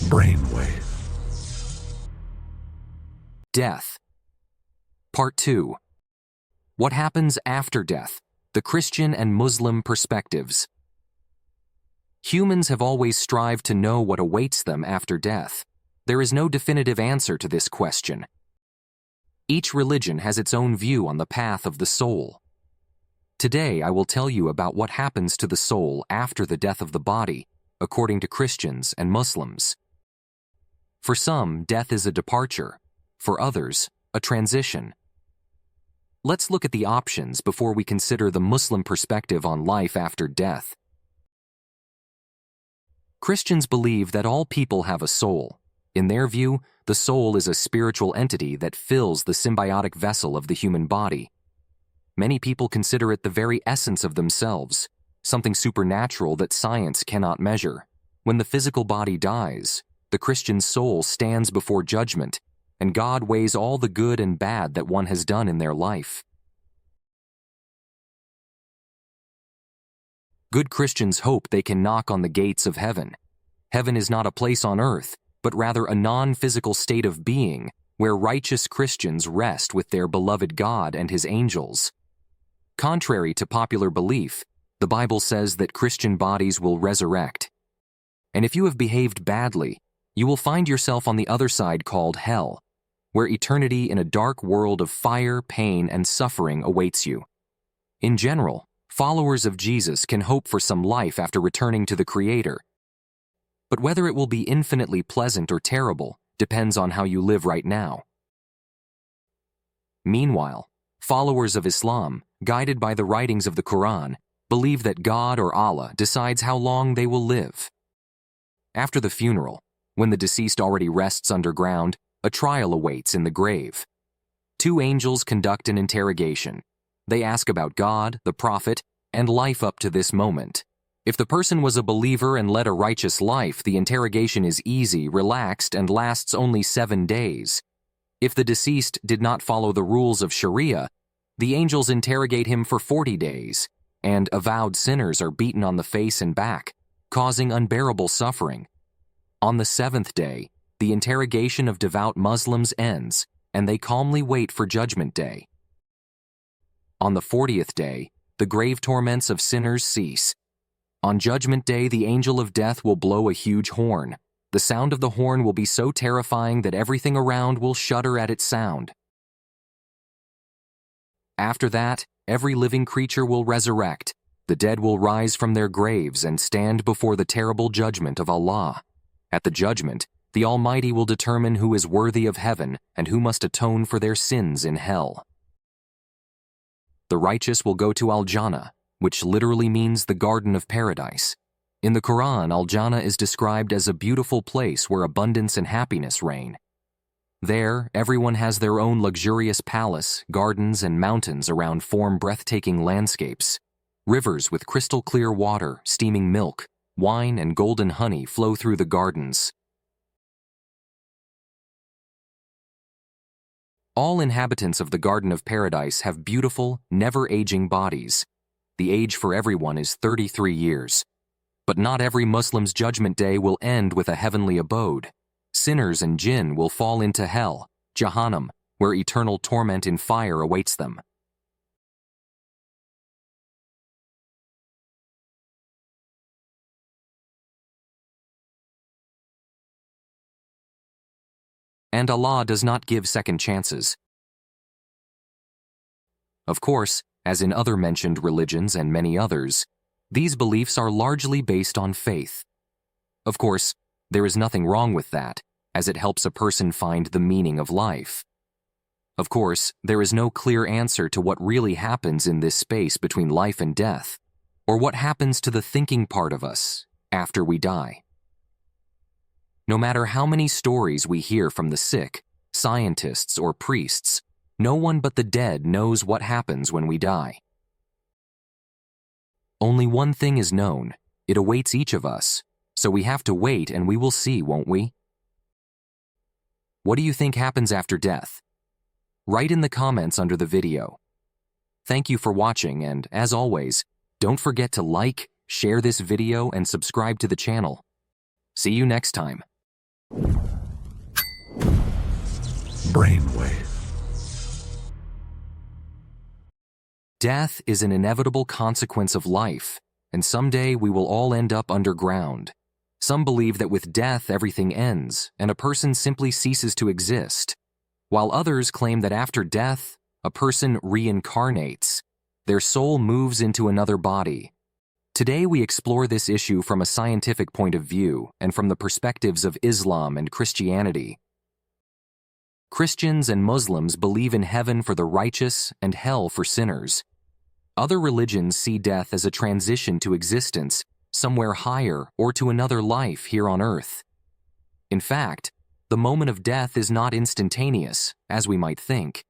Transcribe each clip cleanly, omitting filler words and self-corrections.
BrainWave. Death. Part 2. What happens after death? The Christian and Muslim perspectives. Humans have always strived to know what awaits them after death. There is no definitive answer to this question. Each religion has its own view on the path of the soul. Today, I will tell you about what happens to the soul after the death of the body, according to Christians and Muslims. For some, death is a departure. For others, a transition. Let's look at the options before we consider the Muslim perspective on life after death. Christians believe that all people have a soul. In their view, the soul is a spiritual entity that fills the symbiotic vessel of the human body. Many people consider it the very essence of themselves, something supernatural that science cannot measure. When the physical body dies, the Christian soul stands before judgment, and God weighs all the good and bad that one has done in their life. Good Christians hope they can knock on the gates of heaven. Heaven is not a place on earth, but rather a non-physical state of being where righteous Christians rest with their beloved God and His angels. Contrary to popular belief, the Bible says that Christian bodies will resurrect. And if you have behaved badly, you will find yourself on the other side called hell, where eternity in a dark world of fire, pain, and suffering awaits you. In general, followers of Jesus can hope for some life after returning to the Creator. But whether it will be infinitely pleasant or terrible depends on how you live right now. Meanwhile, followers of Islam, guided by the writings of the Quran, believe that God or Allah decides how long they will live. After the funeral, when the deceased already rests underground, a trial awaits in the grave. Two angels conduct an interrogation. They ask about God, the Prophet, and life up to this moment. If the person was a believer and led a righteous life, the interrogation is easy, relaxed, and lasts only 7 days. If the deceased did not follow the rules of Sharia, the angels interrogate him for 40 days, and avowed sinners are beaten on the face and back, causing unbearable suffering. On the 7th day, the interrogation of devout Muslims ends, and they calmly wait for Judgment Day. On the 40th day, the grave torments of sinners cease. On Judgment Day, the angel of death will blow a huge horn. The sound of the horn will be so terrifying that everything around will shudder at its sound. After that, every living creature will resurrect. The dead will rise from their graves and stand before the terrible judgment of Allah. At the judgment, the Almighty will determine who is worthy of heaven and who must atone for their sins in hell. The righteous will go to Al-Jannah, which literally means the Garden of Paradise. In the Quran, Al-Jannah is described as a beautiful place where abundance and happiness reign. There, everyone has their own luxurious palace, gardens, and mountains around form breathtaking landscapes. Rivers with crystal clear water, steaming milk, wine, and golden honey flow through the gardens. All inhabitants of the Garden of Paradise have beautiful, never-aging bodies. The age for everyone is 33 years. But not every Muslim's Judgment Day will end with a heavenly abode. Sinners and jinn will fall into hell, Jahannam, where eternal torment in fire awaits them. And Allah does not give second chances. Of course, as in other mentioned religions and many others, these beliefs are largely based on faith. Of course, there is nothing wrong with that, as it helps a person find the meaning of life. Of course, there is no clear answer to what really happens in this space between life and death, or what happens to the thinking part of us after we die. No matter how many stories we hear from the sick, scientists, or priests, no one but the dead knows what happens when we die. Only one thing is known: it awaits each of us, so we have to wait and we will see, won't we? What do you think happens after death? Write in the comments under the video. Thank you for watching, and as always, don't forget to like, share this video, and subscribe to the channel. See you next time. BrainWave. Death is an inevitable consequence of life, and someday we will all end up underground. Some believe that with death everything ends, and a person simply ceases to exist, while others claim that after death, a person reincarnates. Their soul moves into another body. Today we explore this issue from a scientific point of view and from the perspectives of Islam and Christianity. Christians and Muslims believe in heaven for the righteous and hell for sinners. Other religions see death as a transition to existence somewhere higher or to another life here on earth. In fact, the moment of death is not instantaneous, as we might think.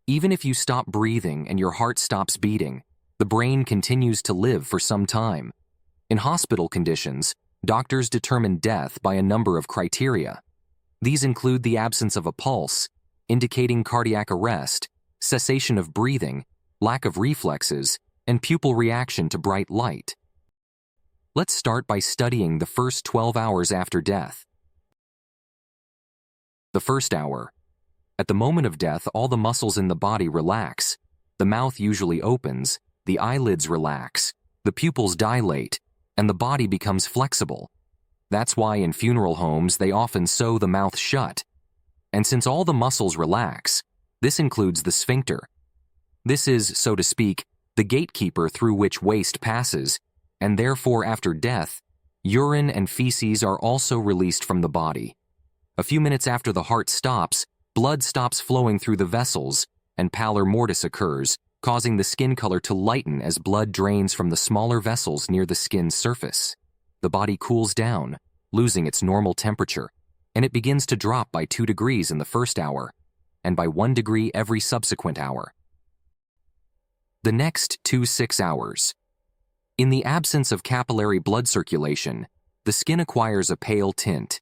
Even if you stop breathing and your heart stops beating, the brain continues to live for some time. In hospital conditions, doctors determine death by a number of criteria. These include the absence of a pulse, indicating cardiac arrest, cessation of breathing, lack of reflexes, and pupil reaction to bright light. Let's start by studying the first 12 hours after death. The first hour. At the moment of death, all the muscles in the body relax. The mouth usually opens, the eyelids relax, the pupils dilate, and the body becomes flexible. That's why in funeral homes they often sew the mouth shut. And since all the muscles relax, this includes the sphincter. This is, so to speak, the gatekeeper through which waste passes, and therefore after death, urine and feces are also released from the body. A few minutes after the heart stops, blood stops flowing through the vessels, and pallor mortis occurs, causing the skin color to lighten as blood drains from the smaller vessels near the skin's surface. The body cools down, losing its normal temperature, and it begins to drop by 2 degrees in the first hour, and by 1 degree every subsequent hour. The next 6 hours. In the absence of capillary blood circulation, the skin acquires a pale tint.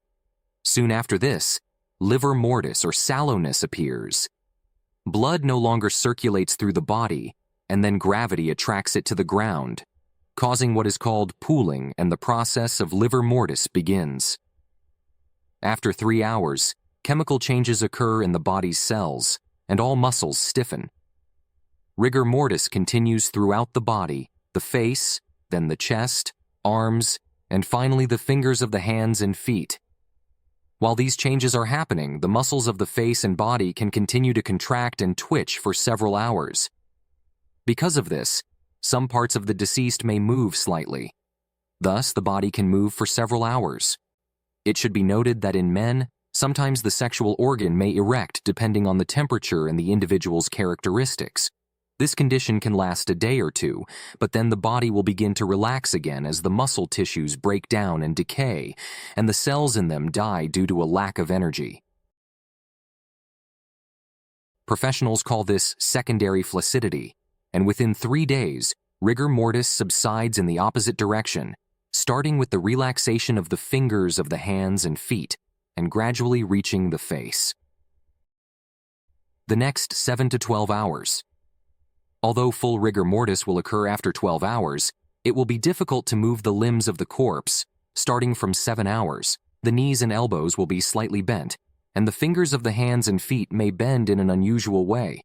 Soon after this, livor mortis or sallowness appears. Blood no longer circulates through the body, and then gravity attracts it to the ground, causing what is called pooling, and the process of livor mortis begins. After 3 hours, chemical changes occur in the body's cells, and all muscles stiffen. Rigor mortis continues throughout the body, the face, then the chest, arms, and finally the fingers of the hands and feet. While these changes are happening, the muscles of the face and body can continue to contract and twitch for several hours. Because of this, some parts of the deceased may move slightly. Thus, the body can move for several hours. It should be noted that in men, sometimes the sexual organ may erect depending on the temperature and the individual's characteristics. This condition can last a day or two, but then the body will begin to relax again as the muscle tissues break down and decay, and the cells in them die due to a lack of energy. Professionals call this secondary flaccidity, and within 3 days, rigor mortis subsides in the opposite direction, starting with the relaxation of the fingers of the hands and feet, and gradually reaching the face. The next 7 to 12 hours. Although full rigor mortis will occur after 12 hours, it will be difficult to move the limbs of the corpse. Starting from 7 hours, the knees and elbows will be slightly bent, and the fingers of the hands and feet may bend in an unusual way.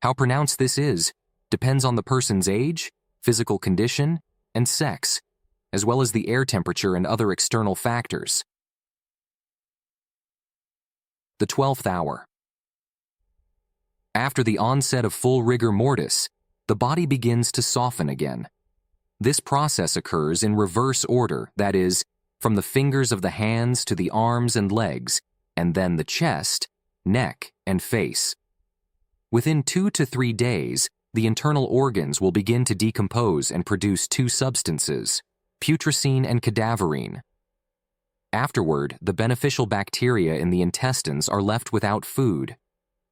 How pronounced this is depends on the person's age, physical condition, and sex, as well as the air temperature and other external factors. The 12th hour. After the onset of full rigor mortis, the body begins to soften again. This process occurs in reverse order, that is, from the fingers of the hands to the arms and legs, and then the chest, neck, and face. Within 2 to 3 days, the internal organs will begin to decompose and produce 2 substances, putrescine and cadaverine. Afterward, the beneficial bacteria in the intestines are left without food.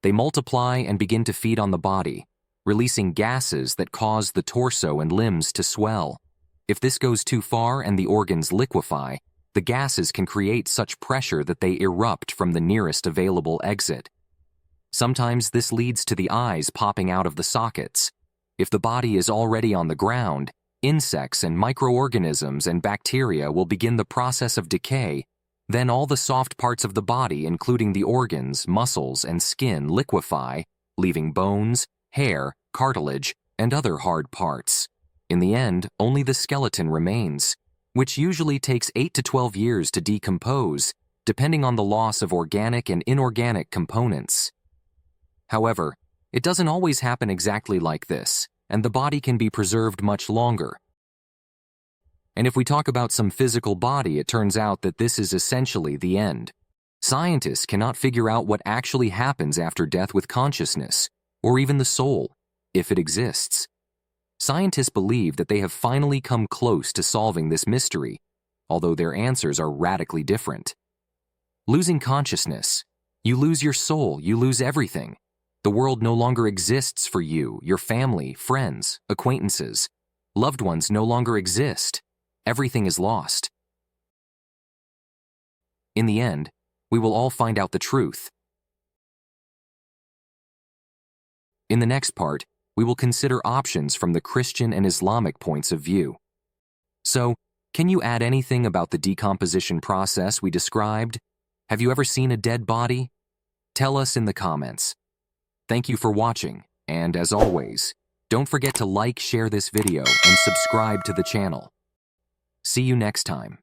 They multiply and begin to feed on the body, releasing gases that cause the torso and limbs to swell. If this goes too far and the organs liquefy, the gases can create such pressure that they erupt from the nearest available exit. Sometimes this leads to the eyes popping out of the sockets. If the body is already on the ground, insects and microorganisms and bacteria will begin the process of decay, Then all the soft parts of the body, including the organs, muscles, and skin, liquefy, leaving bones, hair, cartilage, and other hard parts. In the end, only the skeleton remains, which usually takes 8 to 12 years to decompose, depending on the loss of organic and inorganic components. However, it doesn't always happen exactly like this, and the body can be preserved much longer. And if we talk about some physical body, it turns out that this is essentially the end. Scientists cannot figure out what actually happens after death with consciousness, or even the soul, if it exists. Scientists believe that they have finally come close to solving this mystery, although their answers are radically different. Losing consciousness. You lose your soul, you lose everything. The world no longer exists for you, your family, friends, acquaintances. Loved ones no longer exist. Everything is lost. In the end, we will all find out the truth. In the next part, we will consider options from the Christian and Islamic points of view. So, can you add anything about the decomposition process we described? Have you ever seen a dead body? Tell us in the comments. Thank you for watching, and as always, don't forget to like, share this video, and subscribe to the channel. See you next time.